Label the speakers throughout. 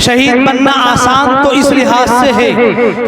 Speaker 1: شہید بننا آسان تو اس لحاظ سے ہے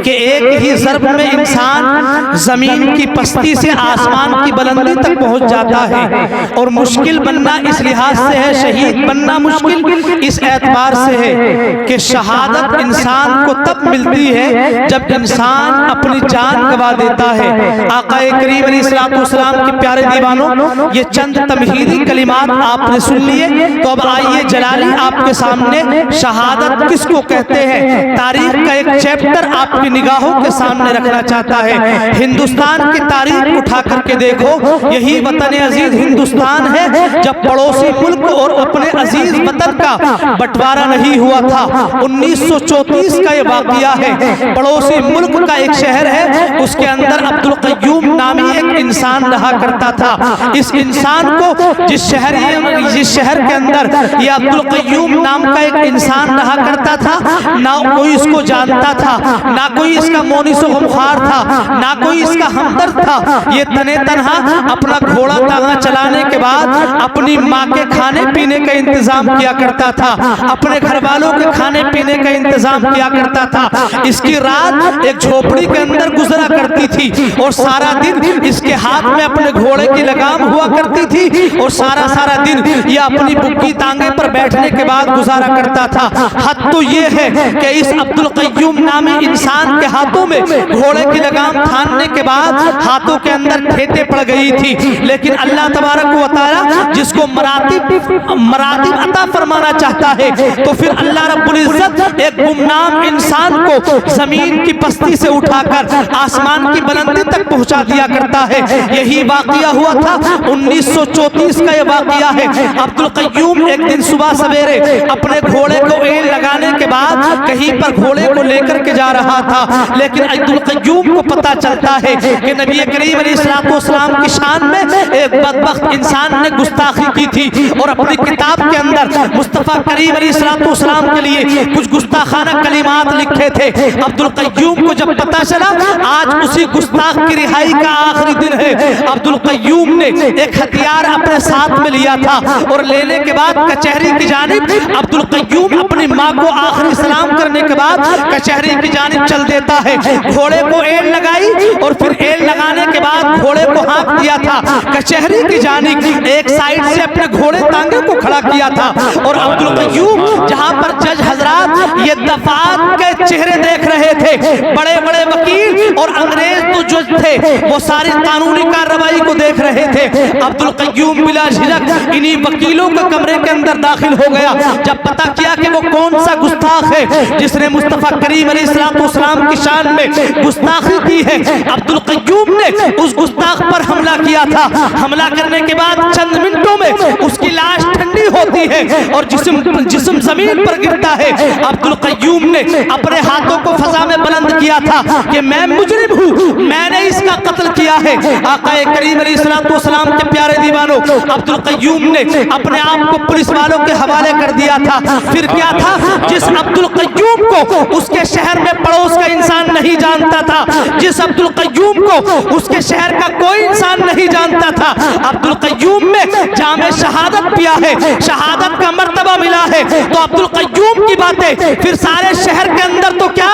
Speaker 1: کہ ایک ہی ضرب میں انسان زمین کی پستی سے آسمان کی بلندی تک پہنچ جاتا ہے، اور مشکل بننا اس لحاظ سے ہے، شہید بننا مشکل اس اعتبار سے ہے کہ شہادت انسان کو تب ملتی ہے جب انسان اپنی جان گوا دیتا ہے۔ آقا کریم علیہ السلام کے پیارے دیوانوں، یہ چند تمہیدی کلمات آپ نے سن لیے، تو اب آئیے جلالی آپ کے سامنے شہادت کس کو کہتے ہیں تاریخ کا ایک چیپٹر آپ کی نگاہوں کے سامنے رکھنا چاہتا ہے۔ ہندوستان کی تاریخ اٹھا کر کے دیکھو، یہی وطن عزیز ہندوستان ہے جب پڑوسی ملک اور اپنے عزیز وطن کا بٹوارہ نہیں ہوا تھا۔ 1934 کا یہ واقعہ ہے، پڑوسی ملک کا ایک شہر ہے، اس کے اندر عبدالقیوم نامی ایک انسان رہا کرتا تھا۔ اس انسان کو جس شہر کے اندر یہ عبدالقیوم نام کا ایک انسان رہا کرتا تھا، نہ کوئی اس کو جانتا تھا، نہ کوئی اس کا مونس و غمخوار تھا، نہ کوئی اس کا ہمدرد تھا۔ یہ تنے تنہا اپنا گھوڑا تاغا چلانے کے بعد اپنی ماں کے کھانے پینے کا انتظام کیا کرتا تھا، اپنے گھر والوں کے کھانے پینے کا انتظام کیا کرتا تھا۔ اس کی رات ایک جھوپڑی کے اندر گزرا کرتی تھی، اور سارا دن اس کے ہاتھ میں اپنے گھوڑے کی لگام ہوا کرتی تھی، اور سارا دن یہ اپنی بکی تانگے پر بیٹھنے کے بعد گزارا کرتا تھا۔ حد تو یہ ہے کہ اس عبدالقیوم نامی انسان کے ہاتھوں میں گھوڑے کی لگام تھاننے کے بعد ہاتھوں کے اندر کھیتے پڑ گئی تھی، لیکن اللہ تبارک و تعالی جس کو مراتب عطا فرمانا چاہتا ہے تو پھر اللہ رب العزت ایک گمنام انسان کو زمین کی پستی سے اٹھا کر آسمان کی بلندی تک پہنچا دیا کرتا ہے۔ یہی واقعہ ہوا تھا 1934 کا یہ واقعہ ہے۔ عبدالقیوم ایک دن صبح سویرے اپنے گھوڑے کو ایل لگانے کے بعد کہیں پر گھوڑے کو لے کر کے جا رہا تھا، لیکن عبدالقیوم کو پتا چلتا ہے کہ نبی کریم علیہ السلام کی شان میں ایک بدبخت انسان نے گستاخی کی تھی، اور اپنی کتاب کے اندر مصطفیٰ کریم علیہ السلام کے لیے کچھ گستاخانہ کلمات لکھے تھے۔ عبدالقیوم کو جب پتا چلا آج اسی گستاخ کی رہائی کا آخری دن ہے، عبدالقیوم نے ایک ہتھیار اپنے ساتھ میں لیا تھا، اور لینے کے بعد کچہری کی جانب عبدالقیوم اپنی ماں کو آخری سلام کرنے کے بعد کچہری کی جانب چل دیتا ہے۔ گھوڑے کو ایل لگائی، اور پھر ایل لگانے کے بعد گھوڑے کو ہانک دیا تھا کچہری کی جانب، ایک سائیڈ سے اپنے گھوڑے تانگے کو کھڑا کیا تھا، اور عبدالقیوم جہاں پر جج حضرات یہ دفعات کے چہرے دیکھ رہے تھے، بڑے بڑے وکیل اور انگریز تو جج تھے، وہ ساری قانونی کارروائی کو دیکھ رہے تھے۔ عبدالقیوم بلا جھجک انہی وکیلوں کے کمرے کے اندر داخل ہو گیا۔ جب پتا کیا کہ وہ کون سا گستاخ ہے جس نے مصطفیٰ کریم علیہ السلام کی شان میں گستاخی کی ہے، عبدالقیوم نے اس گستاخ پر حملہ کیا تھا۔ حملہ کرنے کے بعد چند منٹوں میں اس کی لاش ٹھنڈی ہوتی ہے اور جسم زمین پر گرتا ہے۔ عبدالقیوم نے اپنے ہاتھوں کو فضا میں بلند کیا تھا کہ میں مجرم ہوں، میں نے اس کا قتل کیا ہے۔ آقا کریم علیہ السلام کے پیارے دیوانوں، عبدالقیوم نے اپنے آپ کو پولیس والوں کے حوالے کر دیا تھا۔ پھر کیا تھا، جس عبدالقیوم کو اس کے شہر میں پڑوس کا انسان نہیں جانتا تھا، جس عبدالقیوم کو اس کے شہر کا کوئی انسان نہیں جانتا تھا، عبدالقیوم میں جام شہادت پیا ہے، شہادت کا مرتبہ ملا ہے، تو عبدالقیوم کی باتیں پھر سارے شہر کے اندر تو کیا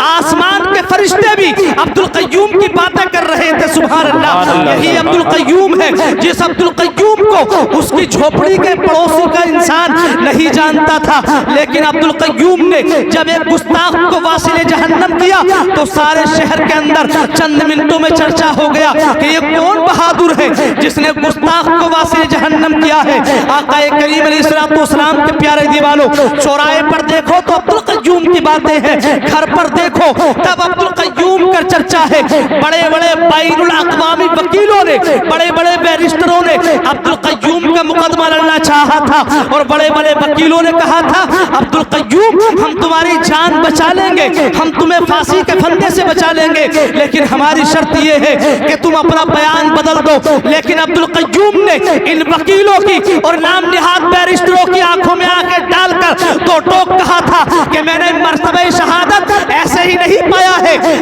Speaker 1: آسمان کے فرشتے بھی عبدالقیوم کی باتیں کر رہے تھے۔ سبحان اللہ، یہی عبدالقیوم ہے جس عبدالقیوم کو اس کی جھوپڑی کے پڑوسی کا انسان نہیں جانتا تھا، لیکن عبدالقیوم نے جب ایک گستاخ کو واصل جہنم کیا تو سارے شہر کے اندر چند منٹوں میں چرچا ہو گیا کہ یہ کون بہادر ہے جس نے گستاخ کو واصل جہنم کیا ہے۔ آقا کریم علیہ السلام کے پیارے دیوانوں، چوراہے پر دیکھو تو عبدالقیوم کی باتیں ہیں، گھر پر دیکھو تب عبدالقیوم کا چرچا ہے۔ بڑے بڑے بین الاقوامی وکیلوں نے، بڑے بڑے بیرسٹروں نے عبدالقیوم کا مقدمہ لڑنا چاہا تھا، اور بڑے بڑے وکیلوں نے کہا تھا عبدالقیوم ہم تمہاری جان بچا لیں گے، ہم تمہیں پھانسی کے پھندے سے بچا لیں گے، لیکن ہماری شرط یہ ہے کہ تم اپنا بیان بدل دو۔ لیکن عبدالقیوم نے ان وکیلوں کی اور نام نہاد بیرسٹروں کی آنکھوں میں آنکھیں ڈال کر دو ٹوک کہا تھا کہ میں نے مرتبہ شہادت ایسے ہی نہیں پایا ہے،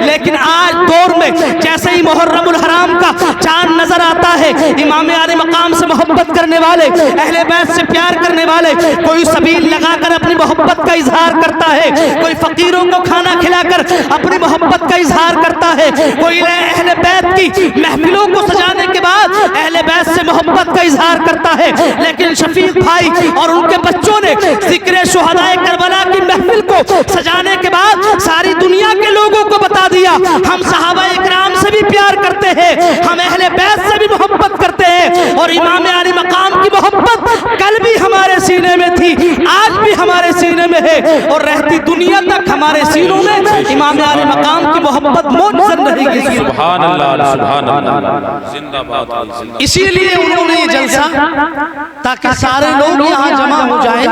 Speaker 1: لیکن آج دور میں جیسے ہی محرم الحرام کا چاند نظر آتا ہے، امام عالی مقام سے محبت کرنے والے، اہل بیت سے پیار کرنے والے، کوئی سبیل لگا کر اپنی محبت کا اظہار کرتا ہے، کوئی فقیروں کو کھانا کھلا کر اپنی محبت کا اظہار کرتا ہے، کوئی اہل بیت کی محفلوں کو سجانے کے بعد اہل بیت سے محبت کا اظہار کرتا ہے، لیکن شفیق بھائی اور ان کے بچوں نے ذکر شہداء کربلا کی محفل کو سجانے کے بعد ساری دنیا کے لوگوں کو بتا دیا ہم صحابہ اکرام سے بھی پیار کرتے ہیں، ہم اہل بیت سے بھی محبت کرتے ہیں، اور امام علی مقام کی محبت کل بھی ہمارے سینے میں تھی، آج بھی ہمارے سینے میں ہے، اور رہتی دنیا تک ہمارے سینوں میں امام علی مقام کی محبت موجود رہے گی۔
Speaker 2: سبحان اللہ سبحان اللہ، زندہ باد۔
Speaker 1: اسی لیے انہوں نے یہ جلسہ تاکہ سارے لوگ یہاں جمع ہو جائیں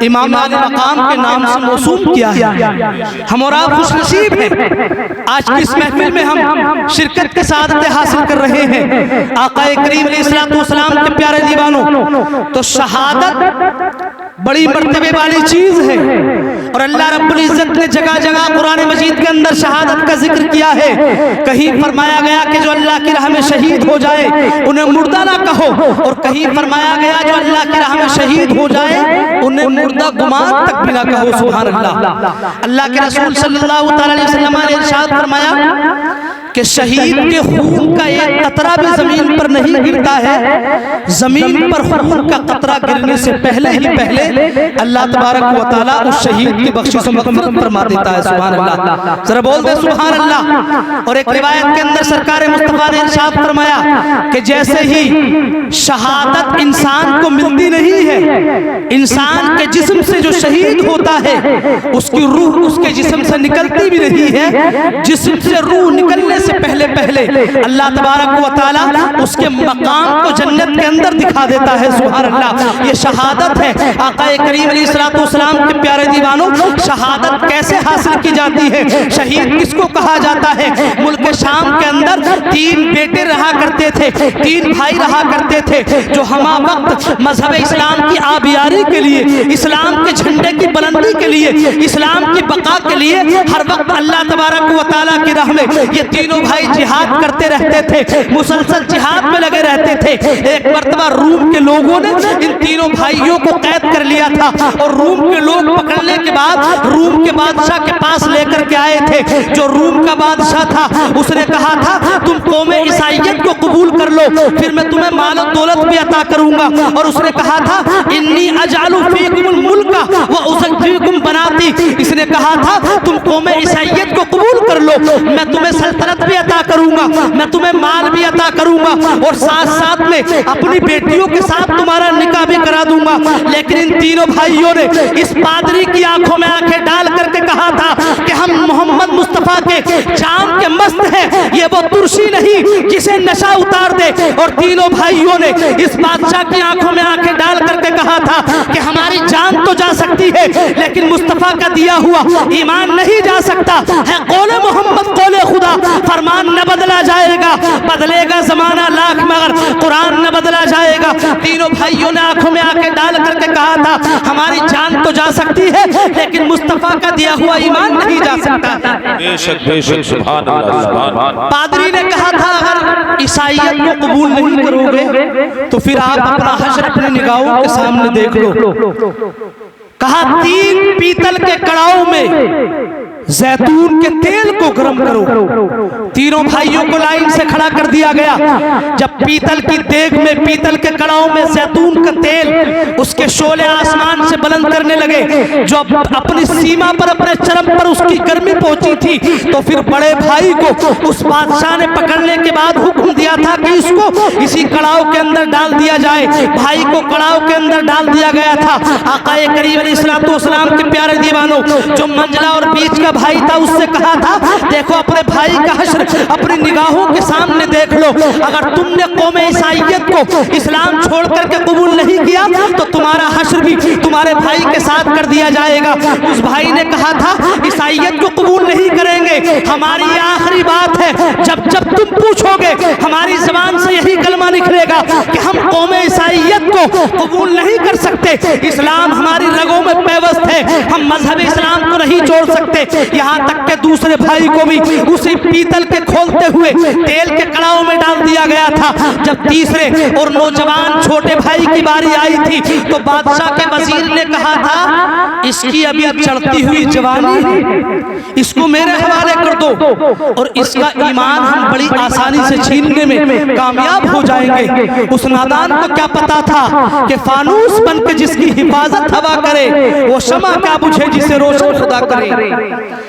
Speaker 1: امام علی مقام کے نام سے موسوم کیا ہے۔ ہم اور آپ خوش نصیب ہیں، آج کی اس محفل میں ہم شرکت کے سعادت حاصل کر رہے ہیں۔ آقا کریم علیہ السلام کے پیارے دیوانوں، تو شہادت بڑی مرتبے والی چیز ہے، اور اللہ رب العزت نے جگہ جگہ قرآن مجید کے اندر شہادت کا ذکر کیا ہے۔ کہیں فرمایا گیا کہ جو اللہ کی راہ میں شہید ہو جائے انہیں مردہ نہ کہو، اور کہیں فرمایا گیا جو اللہ کی راہ میں شہید ہو جائے انہیں مردہ گمان تک بھی نہ کہو۔ سبحان اللہ۔ اللہ کے رسول صلی اللہ تعالی علیہ وسلم نے ارشاد فرمایا کہ شہید کے خون کا ایک قطرہ بھی زمین پر نہیں گرتا ہے، زمین پر خون کا قطرہ گرنے سے پہلے ہی پہلے اللہ تبارک و تعالیٰ اس شہید کی بخشش و مغفرت فرما دیتا ہے۔ سبحان اللہ، ذرا بول دے سبحان اللہ۔ اور ایک روایت کے اندر سرکار مصطفیٰ نے ارشاد فرمایا کہ جیسے ہی شہادت انسان کو ملتی نہیں ہے، انسان کے جسم سے جو شہید ہوتا ہے اس کی روح اس کے جسم سے نکلتی بھی نہیں ہے، جسم سے روح نکلنے سے پہلے اللہ تبارک و تعالیٰ اس کے مقام کو جنت کے اندر دکھا دیتا ہے۔ سبحان اللہ، یہ شہادت ہے۔ آقا کریم علیہ السلام کے پیارے دیوانوں، شہادت کیسے حاصل کی جاتی ہے؟ شہید کس کو کہا جاتا ہے؟ ملک شام کے اندر 3 بیٹے رہا کرتے تھے، 3 بھائی رہا کرتے تھے، جو ہمہ وقت مذہب اسلام کی آبیاری کے لیے، اسلام کے جھنڈے کی بلندی کے لیے، اسلام کی بقا کے لیے ہر وقت اللہ تبارک و تعالیٰ کی راہ میں یہ تینوں بھائی جہاد کرتے رہتے تھے، مسلسل جہاد میں لگے رہتے تھے۔ ایک مرتبہ روم کے لوگوں نے ان تینوں بھائیوں کو قید کر لیا تھا، اور روم کے لوگ پکڑنے کے بعد روم کے بادشاہ کے پاس لے کر کے آئے تھے۔ جو روم کا بادشاہ تھا اس نے کہا تھا تم قوم عیسائیت کو قبول کر لو، پھر میں تمہیں مال و دولت بھی عطا کروں گا، اور اس نے کہا تھا انی اجعل فیکم الملک وازوجکم بناتی، اس نے کہا تھا تم قوم عیسائیت کو قبول کر لو، میں تمہیں سلطنت بھی عطا کروں گا، میں تمہیں مال بھی عطا کروں گا، اور ساتھ ساتھ میں اپنی بیٹیوں کے ساتھ تمہارا نکاح بھی کرا دوں گا۔ لیکن ان تینوں بھائیوں نے اس پادری کی آنکھوں میں آنکھیں ڈال کر کے کہا تھا کہ ہم محمد مصطفیٰ کے جام کے مست ہیں، یہ وہ ترشی نہیں جسے نشہ اتار دے۔ اور تینوں بھائیوں نے اس بادشاہ کی آنکھوں میں آنکھیں ڈال کر کے کہا تھا کہ ہماری جان تو جا سکتی ہے لیکن مصطفیٰ کا دیا ہوا ایمان نہیں جا سکتا ہے۔ قول محمد قول خدا، فرمان نہ بدلا جائے گا، بدلے گا زمانہ لاکھ مگر قرآن نہ بدلا جائے گا۔ تینوں بھائیوں نے آنکھوں میں آنکھیں ڈال کر کے کہا تھا ہماری جان تو جا سکتی ہے لیکن مصطفیٰ کا دیا ہوا ایمان نہیں جا سکتا۔
Speaker 2: بے شک سبحان اللہ سبحان اللہ۔
Speaker 1: پادری نے کہا تھا اگر عیسائیت کو قبول نہیں کرو گے تو پھر آپ اپنا حشر اپنے نگاہوں کے سامنے دیکھ لو۔ کہا 3 پیتل کے کڑاؤں میں زیتون کے تیل کو گرم کرو۔ تینوں بھائیوں کو لائن سے کھڑا کر دیا گیا۔ جب پیتل کی دیگ میں، پیتل کے کڑاؤں میں زیتون کا تیل اس کے شعلے آسمان سے بلند کرنے لگے، جو اپنی سیما پر، اپنے چرم پر اس کی گرمی پہنچی تھی، تو پھر بڑے بھائی کو اس بادشاہ نے پکڑنے کے بعد حکم دیا تھا کہ اس کو اسی کڑاؤ کے اندر ڈال دیا جائے۔ بھائی کو کڑاؤ کے اندر ڈال دیا گیا تھا۔ آقا کریم علیہ السلام کے پیارے دیوانوں، جو منجلا اور بیچ کا بھائی تھا اس سے کہا تھا دیکھو اپنے بھائی کا حشر اپنی نگاہوں کے سامنے دیکھ لو، اگر تم نے قوم عیسائیت کو اسلام چھوڑ کر کے قبول نہیں کیا تو تمہارا حشر بھی تمہارے بھائی کے ساتھ کر دیا جائے گا۔ اس بھائی نے کہا تھا عیسائیت کو قبول نہیں کریں گے، ہماری یہ آخری بات ہے، جب تم پوچھو گے ہماری زبان سے یہی کلمہ نکلے گا کہ ہم قوم عیسائیت کو قبول نہیں کر سکتے، اسلام ہماری رگوں میں پیوست ہے، ہم مذہب اسلام کو نہیں چھوڑ سکتے. یہاں تک کہ دوسرے بھائی کو بھی اسی پیتل کے کھولتے ہوئے تیل کے کڑاؤں میں ڈال دیا گیا تھا. جب تیسرے اور نوجوان چھوٹے بھائی کی باری آئی تھی تو بادشاہ کے وزیر نے کہا تھا اس کی ابھی چڑھتی ہوئی جوانی ہے, اس کو میرے حوالے کر دو اور اس کا ایمان ہم بڑی آسانی سے چھیننے میں کامیاب ہو جائیں گے. اس نادان کو کیا پتا تھا کہ فانوس بن کے جس کی حفاظت ہوا کرے وہ شمع کیا بجھے جسے روشن خدا کرے,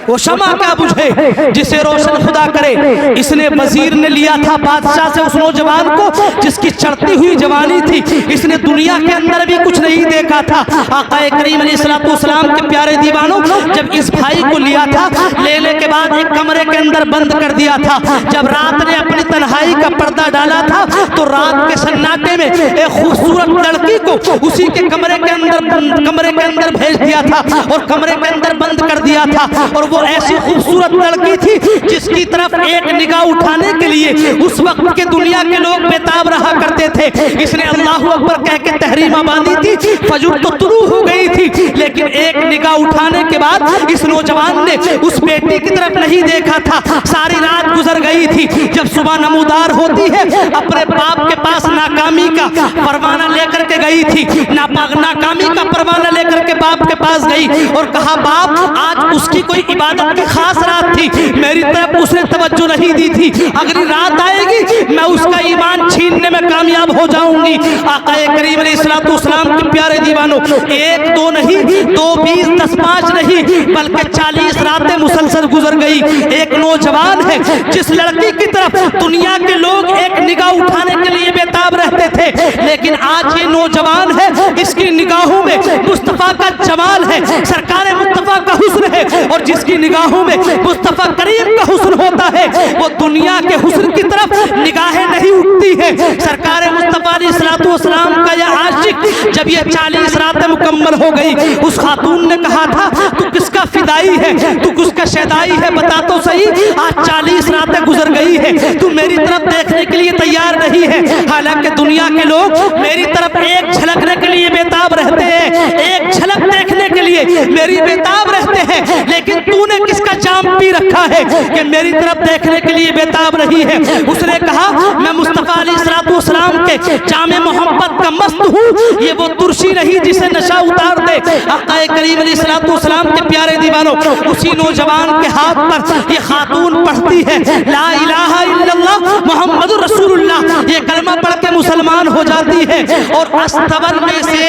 Speaker 1: وہ شمع کیا بجھے جسے روشن خدا کرے. اس نے وزیر نے لیا تھا بادشاہ سے اس نوجوان کو جس کی چڑھتی ہوئی جوانی تھی. اس نے دنیا کے اندر بھی کچھ نہیں دیکھا تھا. آقا کریم علیہ السلام کے پیارے دیوانوں, جب اس بھائی کو لیا تھا لینے کے بعد ایک کمرے کے اندر بند کر دیا تھا. جب رات نے اپنی تنہائی کا پردہ ڈالا تھا تو رات کے سناٹے میں ایک خوبصورت لڑکی کو اسی کے کمرے کے اندر بھیج دیا تھا اور کمرے کے اندر بند کر دیا تھا. اور وہ ایسی خوبصورت لڑکی تھی جس کی طرف ایک نگاہ اٹھانے کے لیے اس وقت کے دنیا کے لوگ بےتاب رہا کرتے تھے. اس نے اللہ اکبر کہہ کے تحریمہ باندھی تھی, فجر تو طلوع ہو گئی تھی, لیکن ایک نگاہ اٹھانے کے بعد اس نوجوان نے اس بیٹی کی طرف نہیں دیکھا تھا. ساری رات گزر گئی تھی. جب صبح نمودار ہوتی ہے اپنے باپ کے پاس ناکامی کا پروانہ لے کر کے گئی تھی. ناکامی کا پروانہ لے کر کے باپ کے پاس گئی اور کہا باپ آج اس کی کوئی عبادت کی خاص رات تھی, میری طرف اس نے توجہ نہیں دی تھی, اگلی رات آئے گی میں اس کا ایمان چھیننے میں کامیاب ہو جاؤں گی. آقا کریم علیہ السلام کے پیارے دیوانوں, ایک دو نہیں, 2 20 10 5 نہیں بلکہ 40 راتیں مسلسل گزر گئی. ایک نوجوان ہے جس لڑکی کی طرف دنیا کے لوگ ایک نگاہ اٹھانے کے لیے بےتاب رہتے تھے, لیکن آج یہ نوجوان ہے اس کی نگاہوں میں مصطفیٰ کا جمال ہے, سرکار مصطفیٰ کا حسن ہے, اور جس کی نگاہوں میں مصطفیٰ کریم کا حسن ہوتا ہے وہ دنیا کے حسن کی طرف نگاہیں نہیں اٹھتی ہے. سرکار مصطفیٰ علیہ السلام کا یہ عاشق جب یہ 40 راتیں مکمل ہو گئی, اس خاتون نے کہا تھا تو کس کا فدائی ہے, تو کس کا شیدائی ہے, بتا تو صحیح. آج 40 راتیں گزر گئی ہے, تو میری طرف دیکھنے کے لیے تیار نہیں ہے. حالانکہ دنیا کے لوگ میری طرف ایک جھلکنے کے لیے بےتاب رہتے ہیں, ایک جھلک دیکھنے کے لیے میری بےتاب رہتے ہیں, لیکن تو نے کس کا جام پی رکھا ہے کہ میری طرف دیکھنے کے لیے بےتاب رہی ہے. اس نے کہا میں مصطفیٰ علیہ السلام کے جام محبت کا مست ہوں, یہ وہ ترشی نہیں جسے نشہ اتار دے. آقا کریم علیہ السلام کے پیارے دیوانوں, اسی نوجوان کے ہاتھ پر یہ خاتون پڑھتی ہے لا الہ الا اللہ محمد رسول اللہ, یہ کلمہ پڑھ کے مسلمان ہو جاتی ہے اور استبر میں سے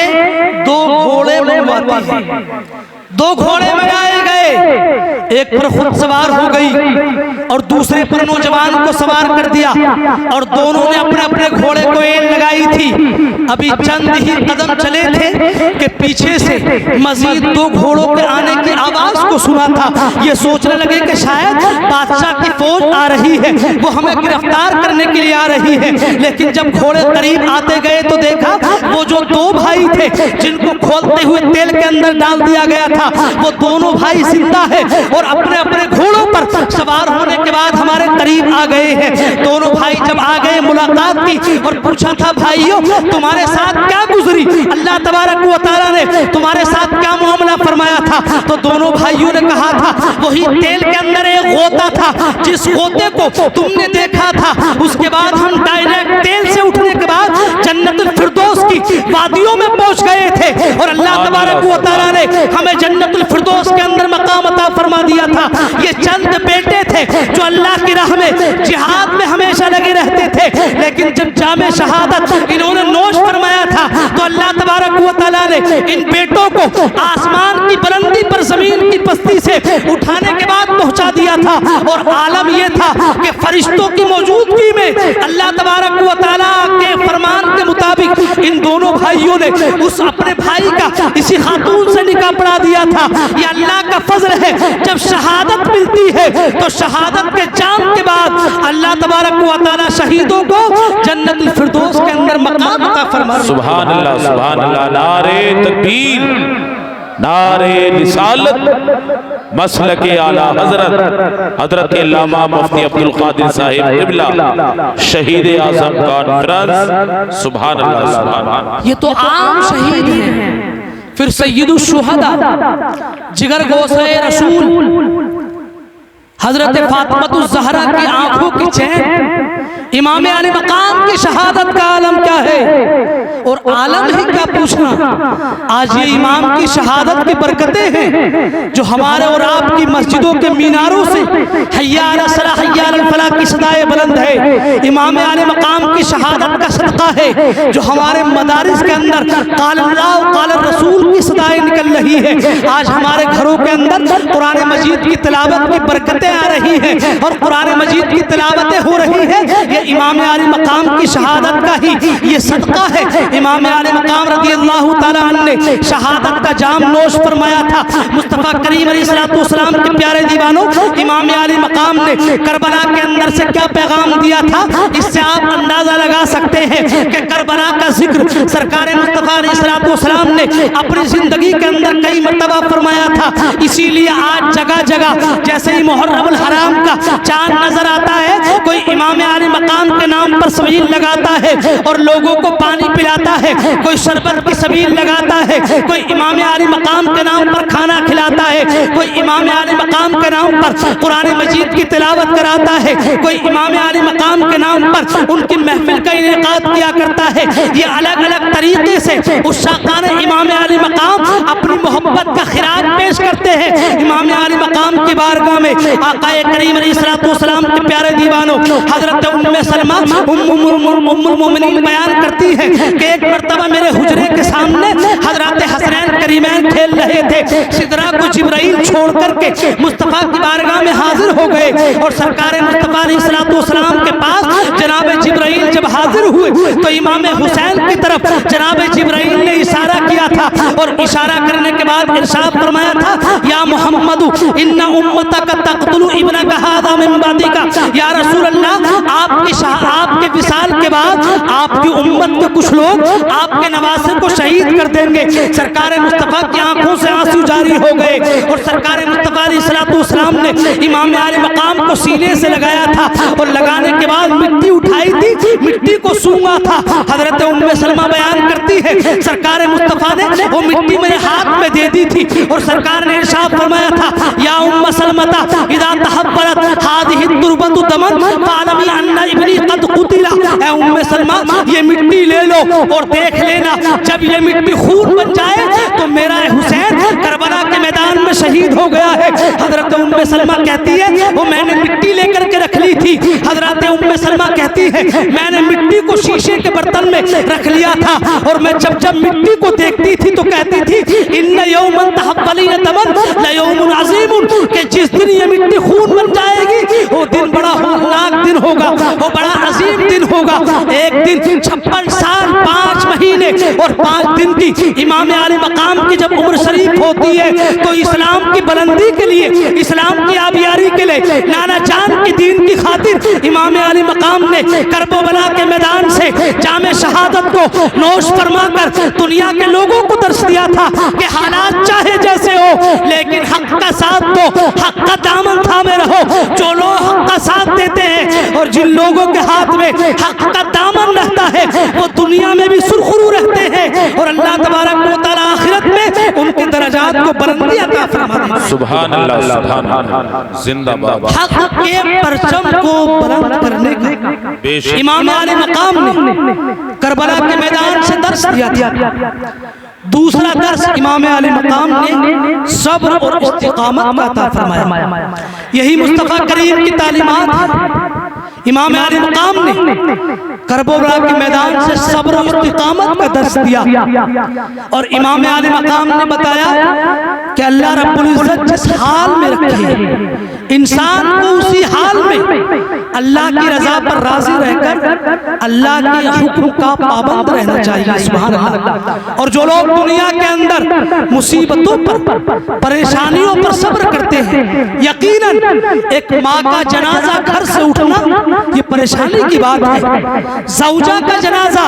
Speaker 1: 2 گھوڑے منواتی ہے. 2 گھوڑے منگائے گئے, ایک پر خود سوار ہو گئی اور دوسرے پر نوجوان کو سوار کر دیا, اور دونوں نے اپنے اپنے گھوڑے کو ایل لگائی تھی. ابھی چند ہی قدم چلے تھے کہ پیچھے سے مزید 2 گھوڑوں کے آنے کی آواز کو سنا تھا. یہ سوچنے لگے کہ شاید بادشاہ کی فوج آ رہی ہے, وہ ہمیں گرفتار کرنے کے لیے آ رہی ہے. لیکن جب گھوڑے قریب آتے گئے تو دیکھا وہ جو 2 بھائی تھے جن کو کھولتے ہوئے تیل کے اندر ڈال دیا گیا تھا, وہ دونوں بھائی زندہ ہے اور اپنے اپنے گھوڑوں پر سوار ہونے کے بعد ہمارے قریب آ گئے ہیں. دونوں بھائی جب آ گئے ملاقات کی اور پوچھا تھا بھائیو تمہارے ساتھ کیا گزری, اللہ تبارک و تعالیٰ نے تمہارے ساتھ کیا معاملہ فرمایا تھا. تو دونوں بھائیوں نے کہا تھا وہی تیل کے اندر ایک غوطہ تھا, جس غوطے کو تم نے دیکھا تھا, اس کے بعد ہم ڈائریکٹ تیل سے اٹھنے کے بعد جنت الفردوس کی وادیوں میں پہنچ گئے تھے, اور اللہ تبارک و تعالیٰ نے ہمیں جنت الفردوس کے اندر مقام عطا فرما دیا تھا. یہ چند بیٹے تھے جو اللہ کی راہ میں جہاد میں ہمیشہ لگے رہتے تھے, لیکن جب جام شہادت انہوں نے نوش فرمایا تھا تو اللہ تبارک و تعالیٰ نے ان بیٹوں کو آسمان کی بلندی پر زمین کی پستی سے اٹھانے کے بعد پہنچا دیا تھا. اور عالم یہ تھا کہ فرشتوں کی موجودگی میں اللہ تبارک و تعالیٰ کے فرمان کے مطابق ان دونوں بھائیوں نے اس اپنے بھائی کا اسی خاتون سے نکاح پڑھا دیا تھا. یہ اللہ کا فضل ہے, جب شہادت ملتی ہے تو شہادت کے جام کے بعد اللہ تبارک و تعالیٰ شہیدوں کو جنت الفردوس کے اندر مقام عطا فرما.
Speaker 2: سبحان اللہ سبحان اللہ, نعرہ تکبیر, نعرہ رسالت, مسلک اعلیٰ حضرت علامہ مفتی عبدالقادر صاحب قبلہ شہید اعظم کانفرنس. سبحان اللہ سبحان اللہ.
Speaker 1: یہ تو عام شہید ہیں, پھر سید الشہداء جگر گوشہ رسول حضرت فاطمہ الزہرا کی آنکھوں کی چین، امام علی مقام کی شہادت کا عالم کیا ہے اور عالم ہی کیا پوچھنا۔ آج یہ امام کی شہادت کی برکتیں ہیں جو ہمارے اور آپ کی مسجدوں کے میناروں سے حی علی الصلاۃ حی علی الفلاح کی صدائے بلند ہے۔ امام علی مقام کی شہادت کا صدقہ ہے جو ہمارے مدارس کے اندر قال اللہ قال الرسول کی صدائیں نکل رہی ہے۔ آج ہمارے گھروں کے اندر قرآن مجید کی تلاوت کی برکتیں آ رہی ہیں اور قرآن مجید کی تلاوتیں ہو رہی ہیں، یہ امام علی مقام کی شہادت کا ہی یہ صدقہ ہے۔ امام علی مقام رضی اللہ تعالیٰ عنہ نے شہادت کا جام نوش فرمایا تھا۔ مصطفیٰ کریم علیہ السلام کے پیارے دیوانوں، امام علی مقام نے کربلا کے اندر سے کیا پیغام دیا تھا، اس سے آپ اندازہ لگا سکتے ہیں کہ کربلا کا ذکر سرکار مصطفیٰ علیہ السلام نے اپنی زندگی کے اندر کئی مرتبہ فرمایا تھا۔ اسی لیے آج جگہ جگہ جیسے ہی محرم الحرام کا چاند نظر آتا ہے، کوئی امام علی مقام کے نام پر سبیل لگاتا ہے اور لوگوں کو پانی پلاتا ہے، کوئی شربت کی سبیل لگاتا ہے، کوئی امام علی مقام کے نام پر کھانا کھلاتا ہے، کوئی امام علی مقام کے نام پر قرآن مجید کی تلاوت کراتا ہے، کوئی امام علی مقام کے نام پر ان کی محفل کا انعقاد کیا کرتا ہے۔ یہ الگ الگ طریقے سے عشاقان امام علی مقام اپنی محبت کا خراج پیش کرتے ہیں امام علی مقام کی بارگاہ میں۔ آقا کریم علیہ السلام کے پیارے دیوانوں، حضرت ام سلمہ ام المومنین بیان کرتی ہے کہ ایک مرتبہ میرے حجرے کے سامنے حضرات حسنین کریمین کھیل رہے تھے، سدرہ کو جبرائیل چھوڑ کر کے مصطفیٰ کی بارگاہ میں حاضر ہو گئے اور سرکار مصطفیٰ علیہ السلام کے پاس جناب جبرائیل جب حاضر ہوئے تو امام حسین کی طرف جناب جبرائیل نے اشارہ کیا تھا اور اشارہ کرنے کے بعد ارشاد فرمایا تھا یا محمد ان امتک تقتل ابنک ھذا من بعدک، یا رسول اللہ آپ کے وصال کے بعد آپ کی امت کے کچھ لوگ آپ کے نواسے کو شہید کر دیں گے۔ سرکار مصطفیٰ کی آنکھوں سے آنسو جاری ہو گئے اور سرکار مصطفیٰ علیہ السلام نے امام علی مقام کو سینے سے لگایا تھا اور لگانے کے بعد مٹی اٹھائی تھی، مٹی کو سونگا تھا۔ حضرت ام سلمہ بیان کرتی ہے سرکار مصطفیٰ نے وہ مٹی میرے ہاتھ میں دے دی تھی اور سرکار نے ارشاد فرمایا تھا یا ام سلمہ اذا تحبرت هذه التربة دما فاعلمي ان ابني قد قتل۔ اے ام سلمہ یہ مٹی لے لو اور دیکھ لینا، جب یہ مٹی خون بن جائے تو میرا حسین کربلا کے میدان میں شہید ہو گیا ہے۔ حضرت ام سلمہ کہتی ہے وہ میں نے مٹی لے کر کے رکھ لی تھی۔ حضرت ام سلمہ کہتی ہے میں نے مٹی کو شیشے کے برتن میں رکھ لیا تھا اور میں جب مٹی کو دیکھتی تھی تو کہتی تھی ان یوم تحبلی دما لیوم عظیم، کہ جس دن یہ مٹی خون بن جائے گی وہ دن بڑا ہولناک دن ہوگا، وہ بڑا عظیم دن ہوگا۔ ایک دن 56 سال 5 مہینے اور 5 دن کی امام علی مقام کی جب عمر شریف ہوتی ہے تو اسلام کی بلندی کے لیے، اسلام کی آبیاری کے لیے، نانا جان کی دین کی خاطر امام علی مقام نے کربلا کے میدان سے جام شہادت کو نوش فرما کر دنیا کے لوگوں کو درس دیا تھا کہ حالات چاہے جیسے ہو لیکن حق کا ساتھ دو، حق کا دامن تھامے رہو۔ جو لوگ حق کا ساتھ دیتے ہیں اور جن لوگوں کے ہاتھ میں حق کا دامن رہتا ہے وہ دنیا میں بھی سرخرو رہتے ہیں اور اللہ تبارک و تعالی آخرت میں ان کے درجات کو بلندی عطا فرماتے ہیں۔
Speaker 2: سبحان اللہ سبحان اللہ، زندہ باد۔
Speaker 1: حق کے پرچم کو بلند کرنے کا امام علی مقام نے کربلا کے میدان سے درس دیا تھا۔ دوسرا درس امام علی مقام نے صبر اور استقامت کا عطا فرمایا۔ یہی مصطفیٰ کریم کی تعلیمات امام علی مقام نے کربلا کے میدان سے صبر و استقامت کا درس دیا اور امام علی مقام نے بتایا کہ اللہ رب العزت جس حال میں رکھے انسان کو اسی حال میں اللہ کی رضا پر راضی رہ کر اللہ کے حکم کا پابند رہنا چاہیے۔ سبحان اللہ۔ اور جو لوگ دنیا کے اندر مصیبتوں پر پریشانیوں پر صبر کرتے ہیں، یقیناً ایک ماں کا جنازہ گھر سے اٹھنا یہ پریشانی کی بات ہے، زوجہ کا جنازہ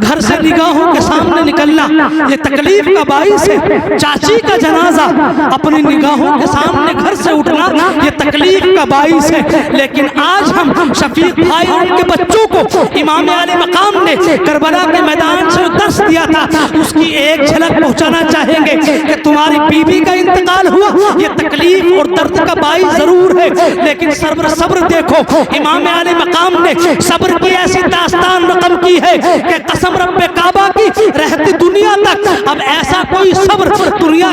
Speaker 1: گھر سے نگاہوں کے سامنے سامنے نکلنا یہ تکلیف کا باعث ہے، چاچی کا جنازہ اپنی نگاہوں کے سامنے گھر سے اٹھنا یہ تکلیف کا باعث ہے، لیکن آج ہم شفیق بھائی ان کے بچوں کو امام عالی مقام نے کربلا کے میدان سے درس دیا تھا، اس کی ایک جھلک پہنچانا چاہیں گے کہ تمہاری بیوی کا انتقال ہوا، یہ تکلیف اور درد کا باعث ضرور ہے، لیکن صبر دیکھو امام عالی مقام نے صبر کی ایسی داستان رقم کی ہے کہ قسم رب کعبہ کی رہتی دنیا تک اب ایسا کوئی صبر دنیا